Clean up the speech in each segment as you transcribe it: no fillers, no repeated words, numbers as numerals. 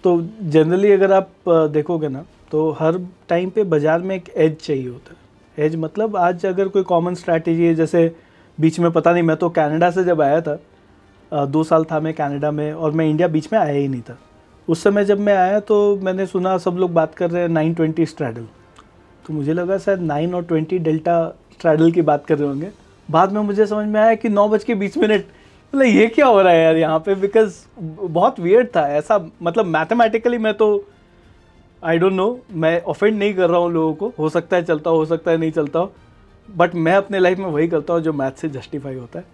तो जनरली अगर आप देखोगे ना तो हर टाइम पे बाज़ार में एक एज चाहिए होता है। एज मतलब आज अगर कोई कॉमन स्ट्रैटेजी है, जैसे बीच में पता नहीं, मैं तो कनाडा से जब आया था 2 साल था मैं कनाडा में, और मैं इंडिया बीच में आया ही नहीं था। उस समय जब मैं आया तो मैंने सुना सब लोग बात कर रहे हैं 920 स्ट्रैडल, तो मुझे लगा शायद 9 और 20 डेल्टा स्ट्रैडल की बात कर रहे होंगे। बाद में मुझे समझ में आया कि 9:20, मतलब ये क्या हो रहा है यार यहाँ पे, बिकॉज बहुत वियर्ड था ऐसा। मतलब मैथमेटिकली मैं तो आई डोंट नो, मैं ऑफेंड नहीं कर रहा हूँ लोगों को, हो सकता है चलता हो सकता है नहीं चलता हो, बट मैं अपने लाइफ में वही करता हूँ जो मैथ से जस्टिफाई होता है।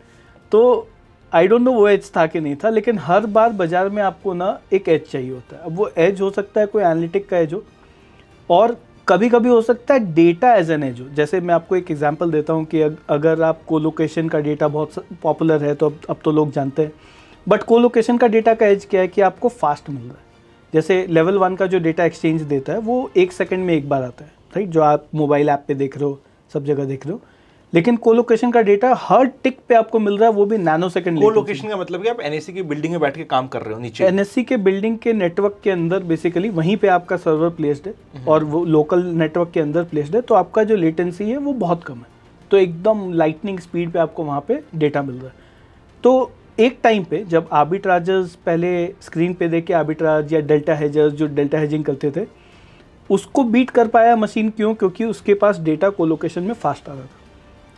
तो आई डोंट नो वो एज था कि नहीं था, लेकिन हर बार बाजार में आपको ना एक एज चाहिए होता है। अब वो एज हो सकता है कोई एनालिटिक का एज हो, और कभी कभी हो सकता है डेटा एज एन एज हो। जैसे मैं आपको एक एग्जांपल देता हूँ कि अगर आप कोलोकेशन का डेटा बहुत पॉपुलर है तो अब तो लोग जानते हैं, बट कोलोकेशन का डेटा का एज क्या है कि आपको फास्ट मिल रहा है। जैसे लेवल 1 का जो डेटा एक्सचेंज देता है वो 1 सेकंड में एक बार आता है, राइट, जो आप मोबाइल ऐप पे देख रहे हो, सब जगह देख रहे हो। लेकिन कोलोकेशन का डेटा हर टिक पे आपको मिल रहा है, वो भी नैनो सेकंड। कोलोकेशन का मतलब कि आप एनएससी की बिल्डिंग में बैठ के काम कर रहे हो नीचे, एनएससी के बिल्डिंग के नेटवर्क के अंदर, बेसिकली वहीं पे आपका सर्वर प्लेस्ड है और वो लोकल नेटवर्क के अंदर प्लेस्ड है, तो आपका जो लेटेंसी है वो बहुत कम है, तो एकदम लाइटनिंग स्पीड पे आपको वहाँ पे डेटा मिल रहा है। तो एक टाइम पे जब आर्बिट्राजर्स पहले स्क्रीन पे देख के आर्बिट्राज या डेल्टा हेजर्स जो डेल्टा हेजिंग करते थे, उसको बीट कर पाया मशीन, क्यों? क्योंकि उसके पास डेटा कोलोकेशन में फास्ट आ रहा था,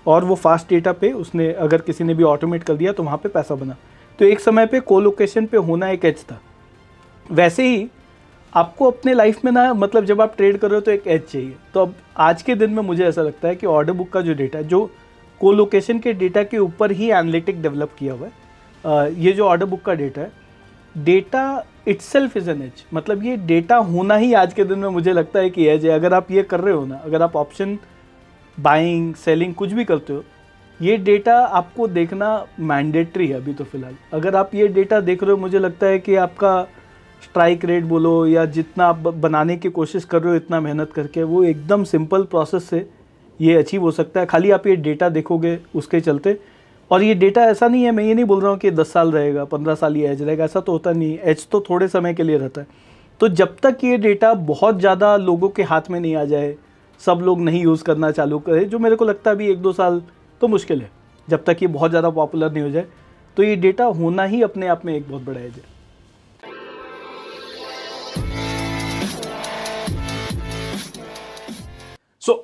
और वो फास्ट डेटा पे उसने अगर किसी ने भी ऑटोमेट कर दिया तो वहाँ पे पैसा बना। तो एक समय पे कोलोकेशन पे होना एक एज था। वैसे ही आपको अपने लाइफ में ना, मतलब जब आप ट्रेड कर रहे हो तो एक एज चाहिए। तो अब आज के दिन में मुझे ऐसा लगता है कि ऑर्डर बुक का जो डेटा है, जो कोलोकेशन के डेटा के ऊपर ही एनालिटिक डेवलप किया हुआ है, ये जो ऑर्डर बुक का डेटा है, data itself is an edge. मतलब ये डेटा होना ही आज के दिन में मुझे लगता है कि एज है। अगर आप ये कर रहे हो ना, अगर आप ऑप्शन बाइंग सेलिंग कुछ भी करते हो, ये डेटा आपको देखना मैंडेटरी है अभी तो फिलहाल। अगर आप ये डेटा देख रहे हो, मुझे लगता है कि आपका स्ट्राइक रेट बोलो या जितना आप बनाने की कोशिश कर रहे हो इतना मेहनत करके, वो एकदम सिंपल प्रोसेस से ये अचीव हो सकता है। खाली आप ये डेटा देखोगे उसके चलते। और ये डेटा ऐसा नहीं है, मैं ये नहीं बोल रहा हूँ कि 10 साल रहेगा, 15 साल ये एज रहेगा, ऐसा तो होता नहीं। एज तो थोड़े समय के लिए रहता है। तो जब तक ये डेटा बहुत ज़्यादा लोगों के हाथ में नहीं आ जाए, सब लोग नहीं यूज़ करना चालू करें, जो मेरे को लगता है अभी 1-2 साल तो मुश्किल है, जब तक ये बहुत ज़्यादा पॉपुलर नहीं हो जाए, तो ये डेटा होना ही अपने आप में एक बहुत बड़ा एज है।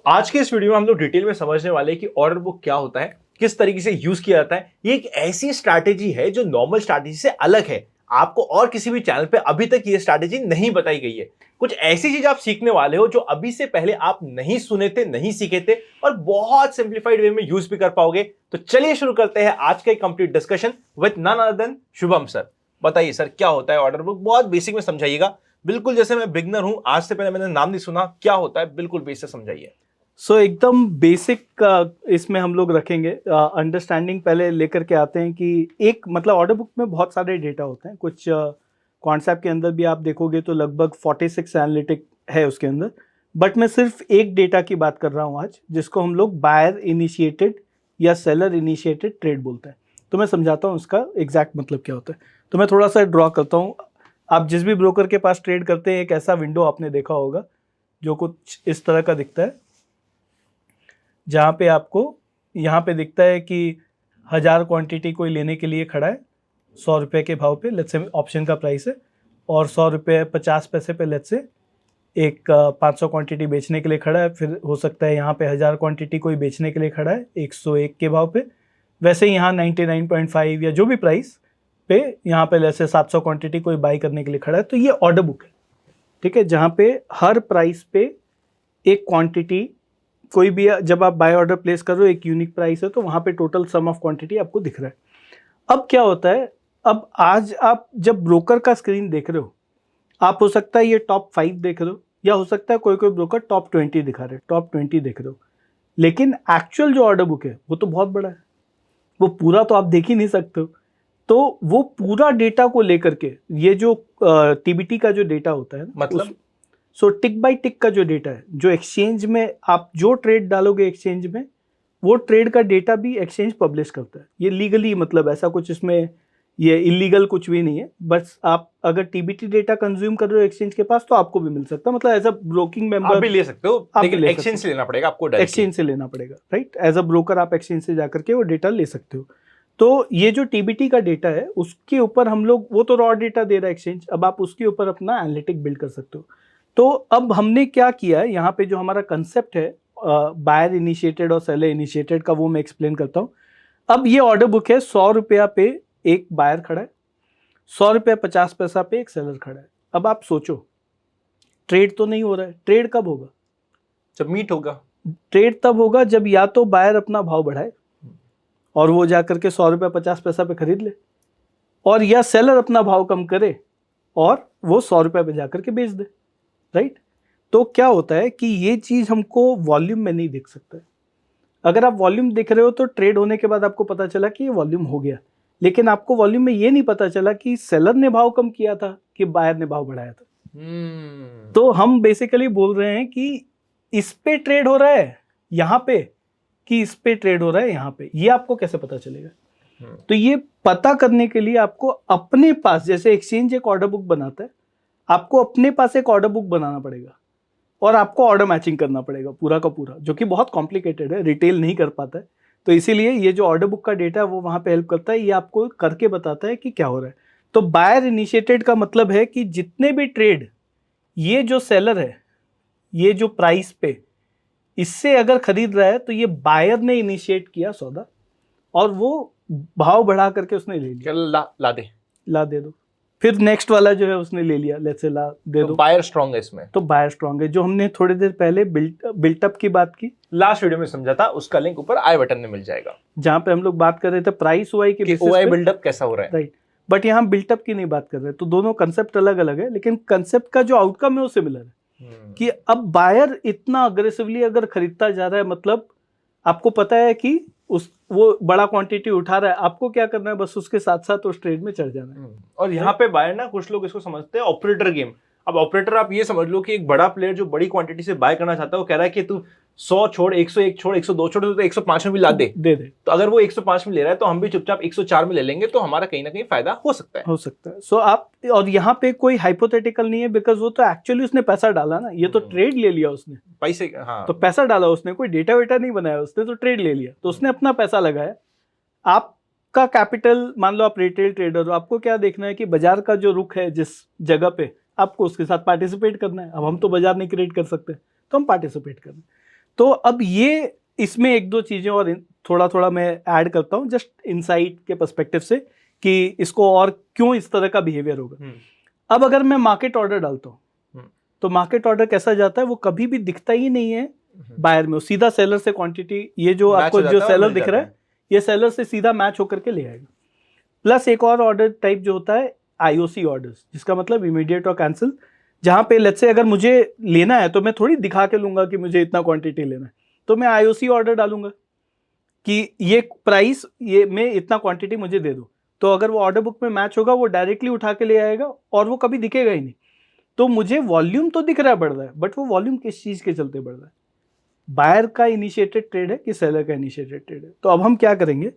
आज के इस वीडियो में हम लोग डिटेल में समझने वाले हैं कि ऑर्डर बुक क्या होता है, किस तरीके से यूज किया जाता है। ये एक ऐसी स्ट्रैटेजी है जो नॉर्मल स्ट्रैटेजी से अलग है। आपको और किसी भी चैनल पे अभी तक ये स्ट्रैटेजी नहीं बताई गई है। कुछ ऐसी चीज आप सीखने वाले हो जो अभी से पहले आप नहीं सुने थे, नहीं सीखे थे, और बहुत सिंप्लीफाइड वे में यूज भी कर पाओगे। तो चलिए शुरू करते हैं आज का complete discussion with none other than Shubham sir. बताइए सर, क्या होता है ऑर्डर बुक? बहुत बेसिक में समझाइएगा, बिल्कुल जैसे मैं बिगनर हूं, आज से पहले मैंने नाम नहीं सुना। क्या होता है, बिल्कुल बेसिक समझाइए। एकदम बेसिक इसमें हम लोग रखेंगे, अंडरस्टैंडिंग पहले लेकर के आते हैं कि एक मतलब ऑर्डर बुक में बहुत सारे डेटा होते हैं। कुछ कॉन्सेप्ट के अंदर भी आप देखोगे तो लगभग 46 एनालिटिक है उसके अंदर, बट मैं सिर्फ एक डेटा की बात कर रहा हूँ आज, जिसको हम लोग बायर इनिशिएटेड या सेलर इनिशिएटेड ट्रेड बोलते हैं। तो मैं समझाता हूँ उसका एग्जैक्ट मतलब क्या होता है। तो मैं थोड़ा सा ड्रॉ करता हूँ। आप जिस भी ब्रोकर के पास ट्रेड करते हैं, एक ऐसा विंडो आपने देखा होगा जो कुछ इस तरह का दिखता है, जहाँ पे आपको यहाँ पे दिखता है कि 1000 क्वांटिटी कोई लेने के लिए खड़ा है 100 रुपये के भाव पे, लेट्स से ऑप्शन का प्राइस है, और 100 रुपये 50 पैसे पे लेट्स से एक 500 क्वांटिटी बेचने के लिए खड़ा है। फिर हो सकता है यहाँ पे 1000 क्वांटिटी कोई बेचने के लिए खड़ा है 101 के भाव पे। वैसे यहाँ 99.5 या जो भी प्राइस पे यहाँ पे लेट्स से 700 क्वांटिटी कोई बाई करने के लिए खड़ा है। तो ये ऑर्डर बुक है, ठीक है, जहाँ पे हर प्राइस पे एक क्वांटिटी कोई भी, जब आप बाय ऑर्डर प्लेस कर रहे हो एक यूनिक प्राइस है, तो वहाँ पे टोटल सम ऑफ क्वांटिटी आपको दिख रहा है। अब क्या होता है, अब आज आप जब ब्रोकर का स्क्रीन देख रहे हो, आप हो सकता है ये टॉप 5 देख रहे हो, या हो सकता है कोई कोई ब्रोकर टॉप 20 दिखा रहे, टॉप 20 देख रहे हो, लेकिन एक्चुअल जो ऑर्डर बुक है वो तो बहुत बड़ा है, वो पूरा तो आप देख ही नहीं सकते हो। तो वो पूरा डेटा को लेकर के, ये जो टीबीटी का जो डेटा होता है, मतलब टिक बाय टिक का जो डेटा है, जो एक्सचेंज में आप जो ट्रेड डालोगे एक्सचेंज में, वो ट्रेड का डेटा भी एक्सचेंज पब्लिश करता है। ये लीगली, मतलब ऐसा कुछ इसमें ये इलीगल कुछ भी नहीं है, बस आप अगर टीबीटी डेटा कंज्यूम कर रहे हो एक्सचेंज के पास तो आपको भी मिल सकता है, मतलब एज अ ब्रोकिंग मेंबर आप भी ले सकते हो, आप लेकिन ले एक्सचेंज सकते से लेना पड़ेगा आपको, एक्सचेंज से लेना पड़ेगा, राइट। एज अ ब्रोकर आप एक्सचेंज से जाकर के वो डेटा ले सकते हो। तो ये जो टीबीटी का डेटा है उसके ऊपर हम लोग, वो तो रॉ डेटा दे रहा है एक्सचेंज, अब आप उसके ऊपर अपना एनालिटिक बिल्ड कर सकते हो। तो अब हमने क्या किया है यहाँ पे, जो हमारा कंसेप्ट है बायर इनिशिएटेड और सेलर इनिशिएटेड का, वो मैं एक्सप्लेन करता हूँ। अब ये ऑर्डर बुक है, 100 रुपया पे एक बायर खड़ा है, 100 रुपया 50 पैसा पे एक सेलर खड़ा है। अब आप सोचो, ट्रेड तो नहीं हो रहा है, ट्रेड कब होगा? जब मीट होगा। ट्रेड तब होगा जब या तो बायर अपना भाव बढ़ाए और वो जाकर के 100 रुपया 50 पैसा पे खरीद ले, और या सेलर अपना भाव कम करे और वो 100 रुपया पे जाकर के बेच दे, राइट। तो क्या होता है कि ये चीज हमको वॉल्यूम में नहीं दिख सकता है। अगर आप वॉल्यूम दिख रहे हो तो ट्रेड होने के बाद आपको पता चला कि ये वॉल्यूम हो गया, लेकिन आपको वॉल्यूम में ये नहीं पता चला कि सेलर ने भाव कम किया था कि बायर ने भाव बढ़ाया था। तो हम बेसिकली बोल रहे हैं कि इस पे ट्रेड हो रहा है यहाँ पे, कि इस पे ट्रेड हो रहा है यहाँ पे, ये आपको कैसे पता चलेगा? तो ये पता करने के लिए आपको अपने पास, जैसे एक्सचेंज एक ऑर्डर बुक बनाता है, आपको अपने पास एक ऑर्डर बुक बनाना पड़ेगा और आपको ऑर्डर मैचिंग करना पड़ेगा पूरा का पूरा, जो कि बहुत कॉम्प्लिकेटेड है, रिटेल नहीं कर पाता है। तो इसीलिए ये जो ऑर्डर बुक का डेटा है वो वहां पे हेल्प करता है, ये आपको करके बताता है कि क्या हो रहा है। तो बायर इनिशिएटेड का मतलब है कि जितने भी ट्रेड ये जो सेलर है, ये जो प्राइस पे इससे अगर खरीद रहा है तो ये बायर ने इनिशिएट किया सौदा और वो भाव बढ़ा करके उसने ले लिया। ला दे दो, फिर नेक्स्ट वाला जो है उसने ले लिया, लेट्स से ला दे दो। बायर स्ट्रांग है इसमें, तो बायर स्ट्रांग है, जो हमने थोड़ी देर पहले बिल्टअप की बात की, लास्ट वीडियो में समझा था, उसका लिंक ऊपर आई बटन में मिल जाएगा, जहां पे हम लोग बात कर रहे थे प्राइस ओआई की, ओआई बिल्डअप कैसा हो रहा है, राइट। बट यहाँ बिल्टअप की नहीं बात कर रहे, तो दोनों कंसेप्ट अलग अलग है, लेकिन कंसेप्ट का जो आउटकम है वो सिमिलर है। कि अब बायर इतना अग्रेसिवली अगर खरीदता जा रहा है, मतलब आपको पता है कि वो बड़ा क्वांटिटी उठा रहा है, आपको क्या करना है, बस उसके साथ साथ उस ट्रेड में चढ़ जाना है। और यहाँ पे बायर ना, कुछ लोग इसको समझते हैं ऑपरेटर गेम। अब ऑपरेटर आप ये समझ लो कि एक बड़ा प्लेयर जो बड़ी क्वांटिटी से बाय करना चाहता है, वो कह रहा है कि तू 100 छोड़, 101 छोड़, 102 छोड़, तो 105 में भी ला दे। तो अगर वो 105 में ले रहा है तो हम भी चुपचाप 104 में ले लेंगे, तो हमारा कहीं ना कहीं फायदा हो सकता है। सो आप, और यहाँ पे कोई हाइपोथेटिकल नहीं है, बिकॉज वो तो एक्चुअली उसने पैसा डाला ना, ये तो ट्रेड ले लिया उसने, पैसे, हाँ, तो पैसा डाला उसने, कोई डेटा वेटा नहीं बनाया उसने, तो ट्रेड ले लिया, तो उसने अपना पैसा लगाया। आपका कैपिटल, मान लो आप रिटेल ट्रेडर हो, आपको क्या देखना है कि बाजार का जो रुख है जिस जगह पे, आपको उसके साथ पार्टिसिपेट करना है। अब हम तो बाजार नहीं क्रिएट कर सकते, तो हम पार्टिसिपेट कर रहे हैं। तो अब ये इसमें एक दो चीजें और थोड़ा थोड़ा मैं ऐड करता हूँ, जस्ट इनसाइट के पर्सपेक्टिव से, कि इसको और क्यों इस तरह का बिहेवियर होगा। अब अगर मैं मार्केट ऑर्डर डालता हूँ, तो मार्केट ऑर्डर कैसा जाता है, वो कभी भी दिखता ही नहीं है बायर में, सीधा सेलर से क्वांटिटी, ये जो आपको जो सेलर दिख रहा है, ये सेलर से सीधा मैच होकर के ले आएगा। प्लस एक और ऑर्डर टाइप जो होता है आईओसी ऑर्डर्स, जिसका मतलब इमीडिएट और कैंसिल, जहां पे लेट्स से अगर मुझे लेना है तो मैं थोड़ी दिखा के लूंगा कि मुझे इतना क्वांटिटी लेना है, तो मैं आईओसी ऑर्डर डालूंगा कि ये प्राइस, ये में इतना क्वांटिटी मुझे दे दो। तो अगर वो ऑर्डर बुक में मैच होगा, वो डायरेक्टली उठा के ले आएगा और वो कभी दिखेगा ही नहीं। तो मुझे वॉल्यूम तो दिख रहा है बढ़ रहा है, बट वो वॉल्यूम किस चीज के चलते बढ़ रहा है, बायर का इनिशिएटेड ट्रेड है कि सेलर का इनिशिएटेड ट्रेड है। तो अब हम क्या करेंगे,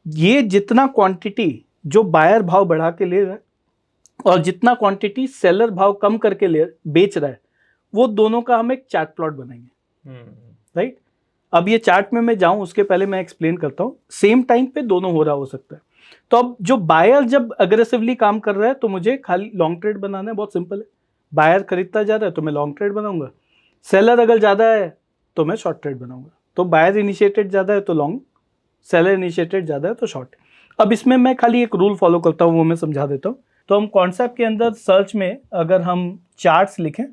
ये जितना क्वांटिटी जो बायर भाव बढ़ा के ले रहा है और जितना क्वांटिटी सेलर भाव कम करके ले बेच रहा है, वो दोनों का हम एक चार्ट प्लॉट बनाएंगे, राइट। अब ये चार्ट में मैं जाऊं उसके पहले मैं एक्सप्लेन करता हूं, सेम टाइम पे दोनों हो रहा हो सकता है। तो अब जो बायर जब अग्रेसिवली काम कर रहा है, तो मुझे खाली लॉन्ग ट्रेड बनाना है, बहुत सिंपल है। बायर खरीदता जा रहा है तो मैं लॉन्ग ट्रेड बनाऊंगा, सेलर अगर ज्यादा है तो मैं शॉर्ट ट्रेड बनाऊंगा। तो बायर इनिशिएटेड ज्यादा है तो लॉन्ग, सेलर इनिशिएटेड ज्यादा है तो शॉर्ट। अब इसमें मैं खाली एक रूल फॉलो करता हूं, वो मैं समझा देता हूं। तो हम कॉन्सेप्ट के अंदर सर्च में अगर हम चार्ट्स लिखें,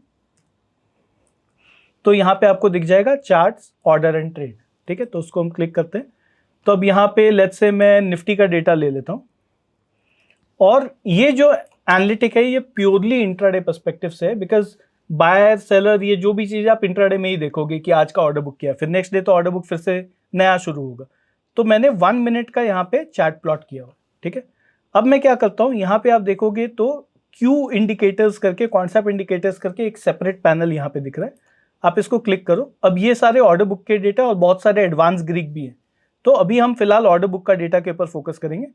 तो यहाँ पे आपको दिख जाएगा चार्ट्स ऑर्डर एंड ट्रेड, ठीक है। तो उसको हम क्लिक करते हैं। तो अब यहाँ पे लेट्स से मैं निफ्टी का डेटा ले लेता हूँ, और ये जो एनालिटिक है ये प्योरली इंट्राडे पर्सपेक्टिव से है, बिकॉज बायर सेलर ये जो भी चीज़ आप इंट्राडे में ही देखोगे कि आज का ऑर्डर बुक किया, फिर नेक्स्ट डे तो ऑर्डर बुक फिर से नया शुरू होगा। तो मैंने 1 मिनट का यहाँ पे चार्ट प्लॉट किया हुआ, ठीक है। अब मैं क्या करता हूँ, यहाँ पे आप देखोगे तो क्यू इंडिकेटर्स करके, कॉन्सेप्ट इंडिकेटर्स करके एक सेपरेट पैनल यहाँ पे दिख रहा है, आप इसको क्लिक करो। अब ये सारे ऑर्डर बुक के डेटा और बहुत सारे एडवांस ग्रीक भी हैं। तो अभी हम फिलहाल ऑर्डर बुक का डेटा के ऊपर फोकस करेंगे।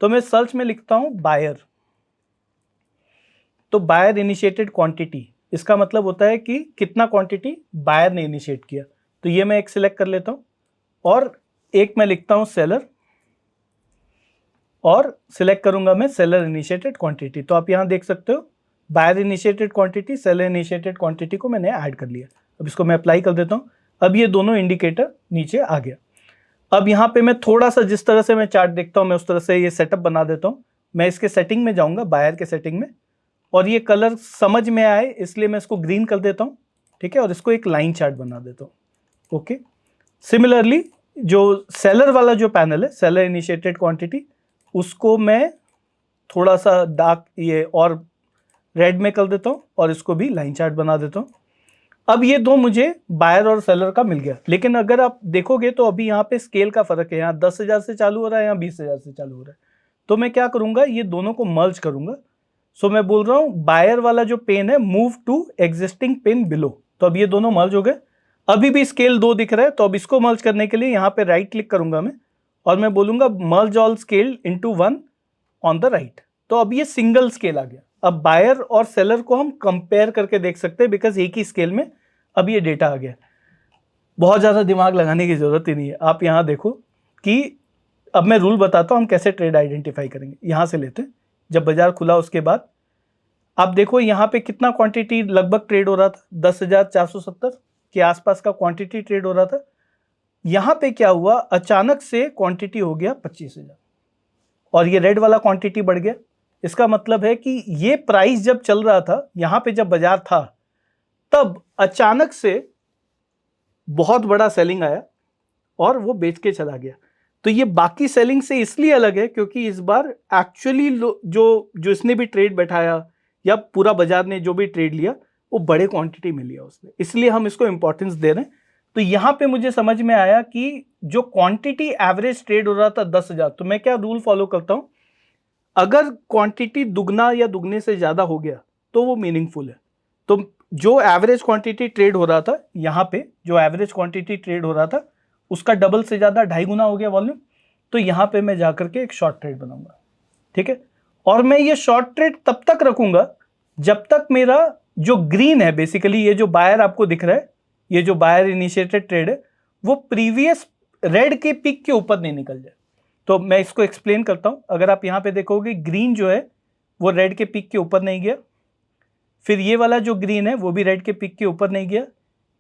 तो मैं सर्च में लिखता हूं बायर, तो बायर इनिशिएटेड क्वांटिटी, इसका मतलब होता है कि कितना क्वांटिटी बायर ने इनिशिएट किया। तो ये मैं एक सिलेक्ट कर लेता हूं और एक मैं लिखता हूं सेलर और सिलेक्ट करूंगा मैं सेलर इनिशिएटेड क्वांटिटी। तो आप यहां देख सकते हो buyer initiated quantity, seller initiated quantity को मैंने ऐड कर लिया। अब इसको मैं अप्लाई कर देता हूं। अब ये दोनों इंडिकेटर नीचे आ गया। अब यहाँ पे मैं थोड़ा सा जिस तरह से मैं चार्ट देखता हूँ मैं उस तरह से ये सेटअप बना देता हूँ। मैं इसके सेटिंग में जाऊँगा, बायर के सेटिंग में, और ये कलर समझ में आए इसलिए मैं इसको ग्रीन कर देता हूँ, ठीक है, और इसको एक लाइन चार्ट बना देता हूँ। ओके, सिमिलरली जो सेलर वाला जो पैनल है, सेलर इनिशिएटेड क्वांटिटी, उसको मैं थोड़ा सा डार्क ये और रेड में कर देता हूँ और इसको भी लाइन चार्ट बना देता हूँ। अब ये दो मुझे बायर और सेलर का मिल गया, लेकिन अगर आप देखोगे तो अभी यहाँ पे स्केल का फर्क है, यहाँ 10,000 से चालू हो रहा है, यहाँ 20,000 से चालू हो रहा है। तो मैं क्या करूँगा, ये दोनों को मर्ज करूँगा। सो मैं बोल रहा हूँ बायर वाला जो पेन है move to existing pane below, तो अब ये दोनों मर्ज हो गए। अभी भी स्केल 2 दिख रहा है, तो अब इसको मर्ज करने के लिए यहाँ पे राइट क्लिक करूँगा मैं और मैं बोलूँगा merge all scale into 1 on the right. तो अब ये सिंगल स्केल आ गया। अब बायर और सेलर को हम कंपेयर करके देख सकते हैं बिकॉज एक ही स्केल में अब ये डेटा आ गया। बहुत ज़्यादा दिमाग लगाने की ज़रूरत ही नहीं है। आप यहाँ देखो कि अब मैं रूल बताता हूँ हम कैसे ट्रेड आइडेंटिफाई करेंगे। यहाँ से लेते हैं, जब बाजार खुला उसके बाद आप देखो यहाँ पे कितना क्वांटिटी लगभग ट्रेड हो रहा था, 10,470 के आसपास का क्वांटिटी ट्रेड हो रहा था। यहाँ पे क्या हुआ, अचानक से क्वांटिटी हो गया 25,000 और ये रेड वाला क्वांटिटी बढ़ गया। इसका मतलब है कि ये प्राइस जब चल रहा था, यहाँ पे जब बाजार था, तब अचानक से बहुत बड़ा सेलिंग आया और वो बेच के चला गया। तो ये बाकी सेलिंग से इसलिए अलग है क्योंकि इस बार एक्चुअली जो इसने भी ट्रेड बैठाया या पूरा बाजार ने जो भी ट्रेड लिया वो बड़े क्वांटिटी में लिया उसने, इसलिए हम इसको इंपॉर्टेंस दे रहे हैं। तो यहाँ पे मुझे समझ में आया कि जो क्वांटिटी एवरेज ट्रेड हो रहा था 10,000, तो मैं क्या रूल फॉलो करता हूँ, अगर क्वांटिटी दुगना या दुगने से ज़्यादा हो गया तो वो मीनिंगफुल है। तो जो एवरेज क्वांटिटी ट्रेड हो रहा था, यहाँ पे जो एवरेज क्वांटिटी ट्रेड हो रहा था उसका डबल से ज़्यादा 2.5 गुना हो गया वॉल्यूम, तो यहाँ पे मैं जाकर के एक शॉर्ट ट्रेड बनाऊंगा, ठीक है। और मैं ये शॉर्ट ट्रेड तब तक रखूंगा जब तक मेरा जो ग्रीन है, बेसिकली ये जो बायर आपको दिख रहा है, ये जो बायर इनिशिएटेड ट्रेड है, वो प्रीवियस रेड के पिक के ऊपर नहीं निकल जाए। तो मैं इसको एक्सप्लेन करता हूँ। अगर आप यहाँ पे देखोगे ग्रीन जो है वो रेड के पिक के ऊपर नहीं गया, फिर ये वाला जो ग्रीन है वो भी रेड के पिक के ऊपर नहीं गया,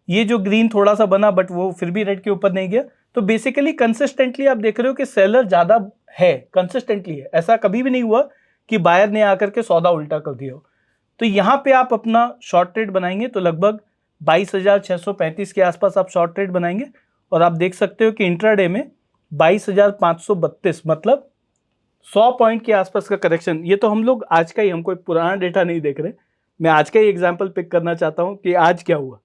ये जो ग्रीन थोड़ा सा बना बट वो फिर भी रेड के ऊपर नहीं गया। तो बेसिकली कंसिस्टेंटली आप देख रहे हो कि सेलर ज़्यादा है, कंसिस्टेंटली है। ऐसा कभी भी नहीं हुआ कि बायर ने आकर के सौदा उल्टा कर दिया हो। तो यहाँ पे आप अपना शॉर्ट ट्रेड बनाएंगे तो लगभग 22,635 के आसपास आप शॉर्ट ट्रेड बनाएंगे और आप देख सकते हो कि इंट्राडे में 22,532, मतलब 100 पॉइंट के आसपास का करेक्शन। ये तो हम लोग आज का ही, हम कोई पुराना डेटा नहीं देख रहे, मैं आज का ही एग्जांपल पिक करना चाहता हूँ कि आज क्या हुआ।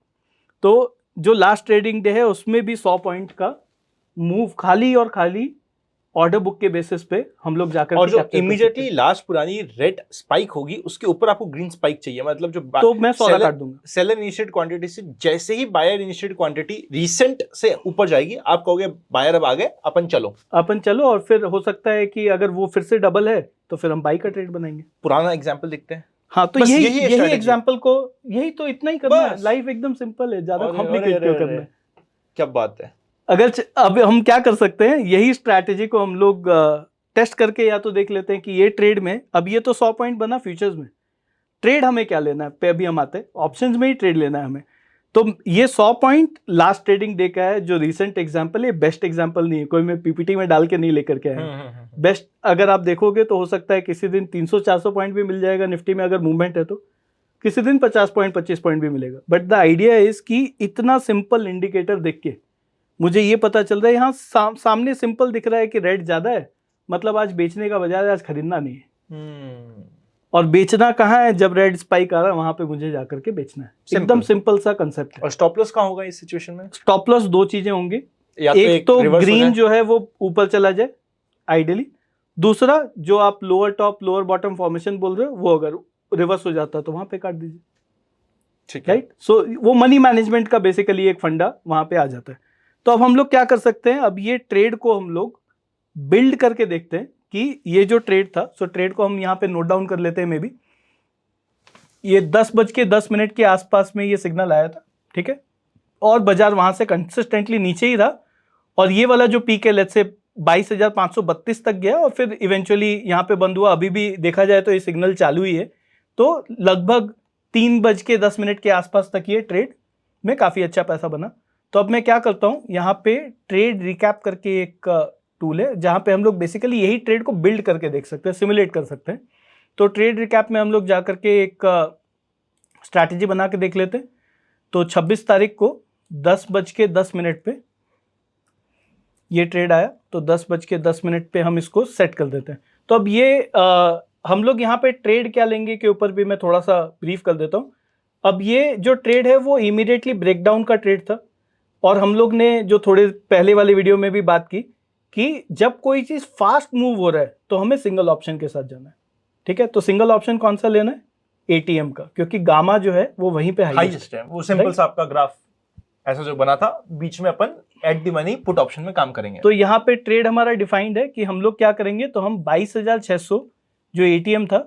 तो जो लास्ट ट्रेडिंग डे है उसमें भी 100 पॉइंट का मूव खाली और खाली ऑर्डर बुक के बेसिस पे हम लोग जाकर, और जो इमीडिएटली लास्ट पुरानी रेड स्पाइक होगी उसके ऊपर आपको ग्रीन स्पाइक चाहिए, मतलब जो तो मैं सौदा काट दूंगा। सेलर इनिशिएटेड क्वांटिटी से जैसे ही बायर इनिशिएटेड क्वांटिटी रीसेंट से ऊपर जाएगी, आप कहोगे बायर अब आ गए, अपन चलो, और फिर हो सकता है कि अगर वो फिर से डबल है तो फिर हम बाई का ट्रेड बनाएंगे। पुराना एग्जाम्पल देखते हैं। हाँ, तो यही एग्जाम्पल को, यही तो इतना ही करना है। लाइफ एकदम सिंपल है, ज्यादा कॉम्प्लिकेट क्यों करना है। क्या बात है। अगर अब हम क्या कर सकते हैं, यही स्ट्रैटेजी को हम लोग टेस्ट करके या तो देख लेते हैं कि ये ट्रेड में, अब ये तो 100 पॉइंट बना फ्यूचर्स में, ट्रेड हमें क्या लेना है, पे अभी हम आते हैं ऑप्शंस में ही ट्रेड लेना है हमें। तो ये 100 पॉइंट लास्ट ट्रेडिंग डे का है, जो रिसेंट एग्जांपल है, बेस्ट एग्जांपल नहीं है, कोई मैं पीपीटी में डाल के नहीं लेकर के आया। बेस्ट अगर आप देखोगे तो हो सकता है किसी दिन 300-400 पॉइंट भी मिल जाएगा निफ्टी में अगर मूवमेंट है, तो किसी दिन 50 पॉइंट 25 पॉइंट भी मिलेगा। बट द आइडिया इज कि इतना सिंपल इंडिकेटर देख के मुझे ये पता चल रहा है, यहाँ सामने सिंपल दिख रहा है कि रेट ज्यादा है, मतलब आज बेचने का बजाय आज खरीदना नहीं है। और बेचना कहाँ है, जब रेड स्पाइक आ रहा है वहां पे मुझे जाकर के बेचना है। एकदम सिंपल सा कंसेप्ट है। और स्टॉप लॉस कहाँ होगा इस सिचुएशन में? स्टॉप लॉस 2 चीजें होंगी, एक तो ग्रीन जो है वो ऊपर चला जाए आइडियली, दूसरा जो आप lower top lower bottom formation बोल रहे हो वो अगर रिवर्स हो जाता है तो वहां पे काट दीजिए, ठीक है। राइट। सो वो मनी मैनेजमेंट का बेसिकली एक फंडा वहां पे आ जाता है। तो अब हम लोग क्या कर सकते हैं, अब ये ट्रेड को हम लोग बिल्ड करके देखते हैं कि ये जो ट्रेड था, सो ट्रेड को हम यहाँ पे नोट डाउन कर लेते हैं। मे बी ये 10:10 के आसपास में ये सिग्नल आया था, ठीक है, और बाजार वहां से कंसिस्टेंटली नीचे ही रहा, और ये वाला जो पीक है लेट्स से 22,532 तक गया और फिर इवेंचुअली यहाँ पे बंद हुआ। अभी भी देखा जाए तो ये सिग्नल चालू ही है, तो लगभग 3:10 के आसपास तक ये ट्रेड में काफ़ी अच्छा पैसा बना। तो अब मैं क्या करता हूँ, यहाँ पे ट्रेड रिकैप करके एक टूल है जहाँ पे हम लोग बेसिकली यही ट्रेड को बिल्ड करके देख सकते हैं, सिमुलेट कर सकते हैं। तो ट्रेड रिकैप में हम लोग जा करके एक स्ट्रैटेजी बना के देख लेते हैं। तो 26 तारीख को 10:10 पे ये ट्रेड आया, तो 10:10 पे हम इसको सेट कर देते हैं। तो अब ये हम लोग यहाँ पे ट्रेड क्या लेंगे के ऊपर भी मैं थोड़ा सा ब्रीफ कर देता हूँ। अब ये जो ट्रेड है वो इमीडिएटली ब्रेकडाउन का ट्रेड था, और हम लोग ने जो थोड़े पहले वाले वीडियो में भी बात की कि जब कोई चीज़ फास्ट मूव हो रहा है तो हमें सिंगल ऑप्शन के साथ जाना है, ठीक है। तो सिंगल ऑप्शन कौन सा लेना है, एटीएम का, क्योंकि गामा जो है वो वहीं पे हाईएस्ट है। वो सिंपल सा आपका ग्राफ ऐसा जो बना था, बीच में अपन at the money put option में काम करेंगे। तो यहाँ पे ट्रेड हमारा डिफाइंड है कि हम लोग क्या करेंगे, तो हम 22,600 जो एटीएम था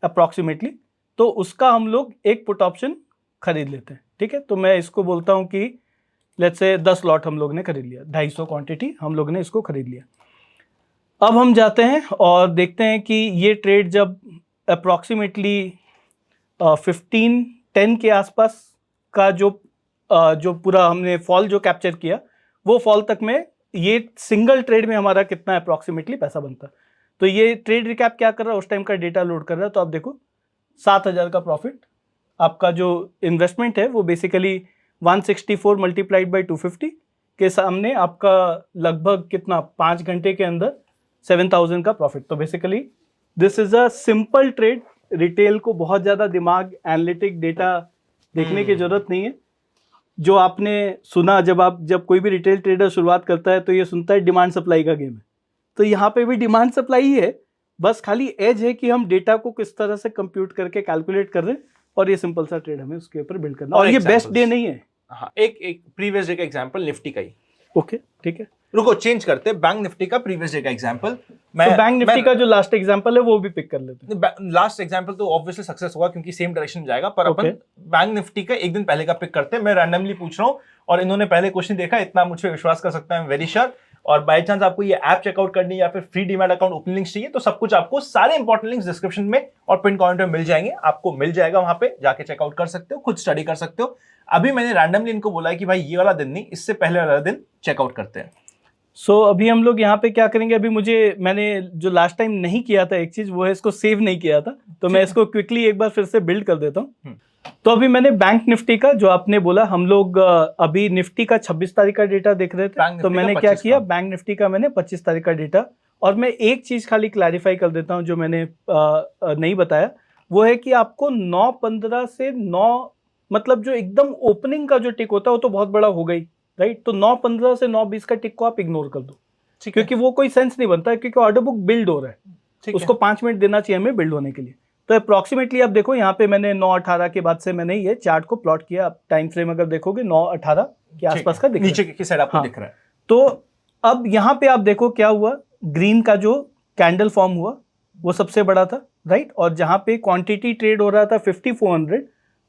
अप्रॉक्सीमेटली, तो उसका हम लोग एक पुट ऑप्शन खरीद लेते हैं, ठीक है। तो मैं इसको बोलता हूँ कि लेट्स से 10 लॉट हम लोग ने खरीद लिया, 250 क्वांटिटी हम लोग ने इसको खरीद लिया। अब हम जाते हैं और देखते हैं कि ये ट्रेड जब अप्रॉक्सीमेटली 15:10 के आसपास का जो पूरा हमने फॉल जो कैप्चर किया, वो फॉल तक में ये सिंगल ट्रेड में हमारा कितना अप्रॉक्सीमेटली पैसा बनता। तो ये ट्रेड रिकैप क्या कर रहा है, उस टाइम का डेटा लोड कर रहा है। तो आप देखो 7,000 का प्रॉफिट, आपका जो इन्वेस्टमेंट है वो बेसिकली 164 मल्टीप्लाइड बाई 250 के सामने आपका लगभग कितना 5 घंटे के अंदर 7,000 का प्रॉफिट। तो basically this is a simple trade. Retail को बहुत ज़्यादा दिमाग, एनालिटिक डेटा देखने की जरूरत नहीं है। जो आपने सुना, जब कोई भी रिटेल ट्रेडर शुरुआत करता है तो ये सुनता है डिमांड सप्लाई का गेम है, तो यहाँ पे भी डिमांड सप्लाई ही है, बस खाली एज है कि हम डेटा को किस तरह से कंप्यूट करके कैलकुलेट कर रहे हैं, और ये सिंपल सा ट्रेड हमें उसके ऊपर बिल्ड करना। और ये बेस्ट डे नहीं है। हाँ, एक प्रीवियस डे का एग्जांपल निफ्टी का ही। ओके, ठीक है, रुको चेंज करते हैं, बैंक निफ्टी का प्रीवियस डे का एग्जांपल। तो बैंक निफ्टी का जो लास्ट एग्जांपल है वो भी पिक कर लेते हैं। लास्ट एग्जांपल तो ऑब्वियसली सक्सेस होगा क्योंकि सेम डायरेक्शन में जाएगा, पर अपन बैंक निफ्टी का एक दिन पहले का पिक करते हैं। मैं रैंडमली पूछ रहा हूँ और इन्होंने पहले क्वेश्चन देखा, इतना मुझे विश्वास कर सकता है, वेरी श्योर। और बाय चांस आपको ये ऐप चेकआउट करनी या फिर free demat account opening links चाहिए तो सब कुछ आपको सारे इंपॉर्टेंट लिंक्स डिस्क्रिप्शन में और पिन कमेंट में मिल जाएंगे, आपको मिल जाएगा, वहां पे जाके चेकआउट कर सकते हो, खुद स्टडी कर सकते हो। अभी मैंने रैंडमली इनको बोला है कि भाई ये वाला दिन नहीं, इससे पहले वाला दिन चेकआउट करते हैं। सो अभी हम लोग यहाँ पे क्या करेंगे, अभी मैंने जो लास्ट टाइम नहीं किया था एक चीज, वो है इसको सेव नहीं किया था, तो मैं इसको क्विकली एक बार फिर से बिल्ड कर देता हूँ। तो अभी मैंने बैंक निफ्टी का जो आपने बोला, हम लोग अभी निफ्टी का 26 तारीख का डेटा देख रहे थे, तो मैंने क्या किया, बैंक निफ्टी का मैंने 25 तारीख का डेटा। और मैं एक चीज खाली क्लैरिफाई कर देता हूँ जो मैंने नहीं बताया, वो है कि आपको 9:15 से 9 मतलब जो एकदम ओपनिंग का जो टिक होता है वो तो बहुत बड़ा हो गई, राइट। तो 9:15 से 9:20 का टिक को आप इग्नोर कर दो, क्योंकि वो कोई सेंस नहीं बनता, क्योंकि ऑर्डर बुक बिल्ड हो रहा है, उसको 5 मिनट देना चाहिए हमें बिल्ड होने के लिए। तो अप्रॉक्सीमेटली आप देखो यहाँ पे मैंने 9:18 के बाद से मैंने ये चार्ट को प्लॉट किया। आप टाइम फ्रेम अगर देखोगे 9:18 के आसपास का दिख रहा है, नीचे की साइड आपको दिख रहा है। तो अब यहाँ पे आप देखो क्या हुआ, ग्रीन का जो कैंडल फॉर्म हुआ वो सबसे बड़ा था, राइट। और जहाँ पे क्वांटिटी ट्रेड हो रहा था 5400,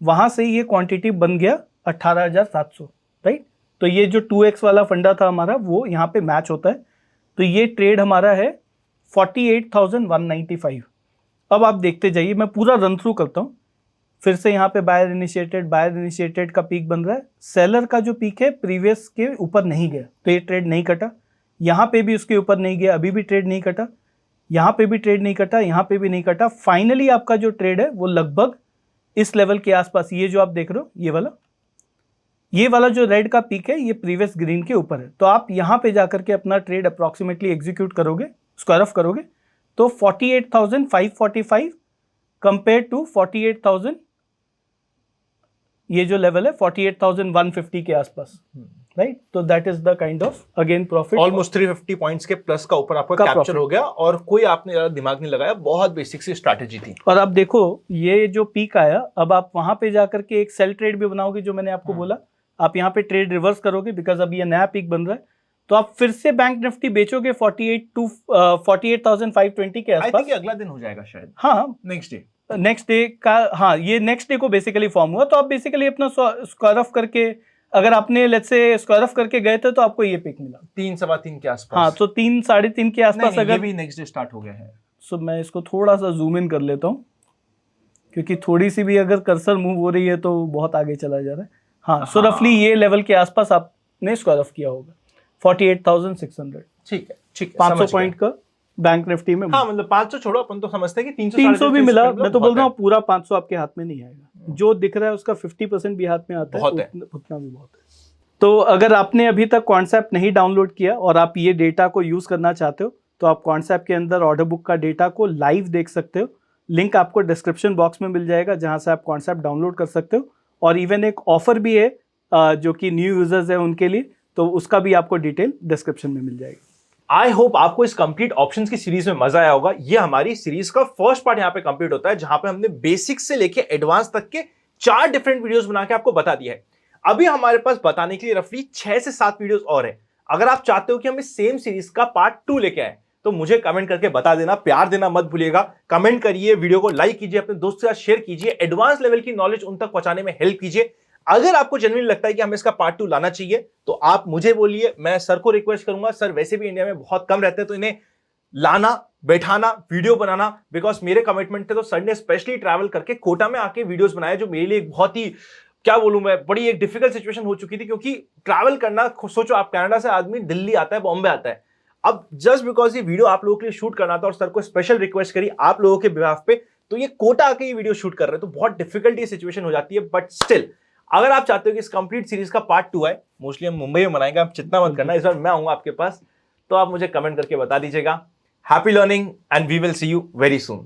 वहां से ये क्वांटिटी बन गया 18,700, राइट। तो ये जो 2x वाला फंडा था हमारा वो यहाँ पे मैच होता है। तो ये ट्रेड हमारा है 48,195। अब आप देखते जाइए, मैं पूरा रन थ्रू करता हूँ फिर से। यहाँ पे बायर इनिशिएटेड का पीक बन रहा है, सेलर का जो पीक है प्रीवियस के ऊपर नहीं गया, तो ये ट्रेड नहीं कटा। यहाँ पे भी उसके ऊपर नहीं गया, अभी भी ट्रेड नहीं कटा, यहाँ पे भी ट्रेड नहीं कटा, यहाँ पे भी नहीं कटा। फाइनली आपका जो ट्रेड है वो लगभग इस लेवल के आसपास, ये जो आप देख रहे हो ये वाला जो रेड का पीक है ये प्रीवियस ग्रीन के ऊपर है। तो आप यहाँ पे जाकर के अपना ट्रेड अप्रॉक्सीमेटली एग्जीक्यूट करोगे, स्क्वायर ऑफ करोगे, तो 48,545 कंपेयर टू 48,000, ये जो लेवल है 48,150 के आसपास, राइट। तो that is the kind of again profit almost 350 points के प्लस का ऊपर आपका कैप्चर हो गया, और कोई आपने ज्यादा दिमाग नहीं लगाया, बहुत बेसिक सी स्ट्रैटेजी थी। और अब देखो ये जो पीक आया, अब आप वहां पे जाकर के एक सेल ट्रेड भी बनाओगे, जो मैंने आपको बोला, आप यहाँ पे ट्रेड रिवर्स करोगे बिकॉज अब ये नया पीक बन रहा है। तो आप फिर से बैंक निफ्टी बेचोगे 48,520 के आई आसपास। थिंक अगला दिन हो जाएगा शायद, हाँ, नेक्स्ट डे का, हाँ ये नेक्स्ट डे को बेसिकली फॉर्म हुआ। तो आप बेसिकली अपना स्क्वायर ऑफ करके, अगर आपने लेट्स से स्क्वायर ऑफ करके गए थे तो आपको ये पिक मिला 3 सवा 3 के आसपास। हाँ, तो 3 साढ़े 3 के आसपास। अगर ये भी नेक्स्ट डे स्टार्ट हो गया है। सो मैं इसको थोड़ा सा जूम इन कर लेता हूँ, क्योंकि थोड़ी सी भी अगर कर्सर मूव हो रही है तो बहुत आगे चला जा रहा है। हाँ, सो रफली ये लेवल के आसपास आपने स्क्वायर ऑफ किया होगा 48,600। ठीक है, 500 पॉइंट का बैंक निफ्टी में। हाँ, मतलब 500 छोड़ो, अपन तो समझते हैं कि 300 भी मिला। मैं तो बोल रहा हूँ पूरा 500 आपके हाथ में नहीं आएगा, जो दिख रहा है उसका 50% भी हाथ में आता है, उतना भी बहुत है। तो अगर आपने अभी तक कॉन्सेप्ट नहीं डाउनलोड किया और आप ये डेटा को यूज करना चाहते हो, तो आप कॉन्सेप्ट के अंदर ऑर्डर बुक का डेटा को लाइव देख सकते हो। लिंक आपको डिस्क्रिप्शन बॉक्स में मिल जाएगा, जहां से आप कॉन्सेप्ट डाउनलोड कर सकते हो। और इवन एक ऑफर भी है जो कि न्यू यूजर्स है उनके लिए, तो उसका भी आपको डिटेल डिस्क्रिप्शन में मिल जाएगी। आई होप आपको इस कंप्लीट ऑप्शंस की सीरीज में मजा आया होगा। ये हमारी सीरीज का फर्स्ट पार्ट यहाँ पे कंप्लीट होता है, जहां पे हमने बेसिक से लेके एडवांस तक के 4 डिफरेंट वीडियोस बना के आपको बता दिया है। अभी हमारे पास बताने के लिए रफली 6 से 7 वीडियोस और है। अगर आप चाहते हो कि हम इस सेम सीरीज का पार्ट 2 लेके आए, तो मुझे कमेंट करके बता देना, प्यार देना मत भूलिएगा। कमेंट करिए, वीडियो को लाइक कीजिए, अपने दोस्तों के साथ शेयर कीजिए, एडवांस लेवल की नॉलेज उन तक पहुंचाने में हेल्प कीजिए। अगर आपको जेन्युइनली लगता है कि हमें इसका पार्ट 2 लाना चाहिए, तो आप मुझे बोलिए, मैं सर को रिक्वेस्ट करूंगा। सर वैसे भी इंडिया में बहुत कम रहते हैं, तो इन्हें लाना, बैठाना, वीडियो बनाना, बिकॉज मेरे कमिटमेंट थे। तो सर ने स्पेशली ट्रैवल करके कोटा में आके वीडियोस बनाए, जो मेरे लिए एक बहुत ही, क्या बोलूं मैं, बड़ी एक डिफिकल्ट सिचुएशन हो चुकी थी। क्योंकि ट्रैवल करना, सोचो आप कनाडा से आदमी दिल्ली आता है, बॉम्बे आता है। अब जस्ट बिकॉज ये वीडियो आप लोगों के लिए शूट करना था और सर को स्पेशल रिक्वेस्ट करी आप लोगों के बिहाफ पे, तो ये कोटा आके ये वीडियो शूट कर रहे हैं, तो बहुत डिफिकल्ट ये सिचुएशन हो जाती है। बट स्टिल, अगर आप चाहते हो कि इस कंप्लीट सीरीज का पार्ट 2 है, मोस्टली हम मुंबई में बनाएंगे, आप चिंता मत करना, इस बार मैं आऊंगा आपके पास, तो आप मुझे कमेंट करके बता दीजिएगा। Happy learning and we will see you very soon.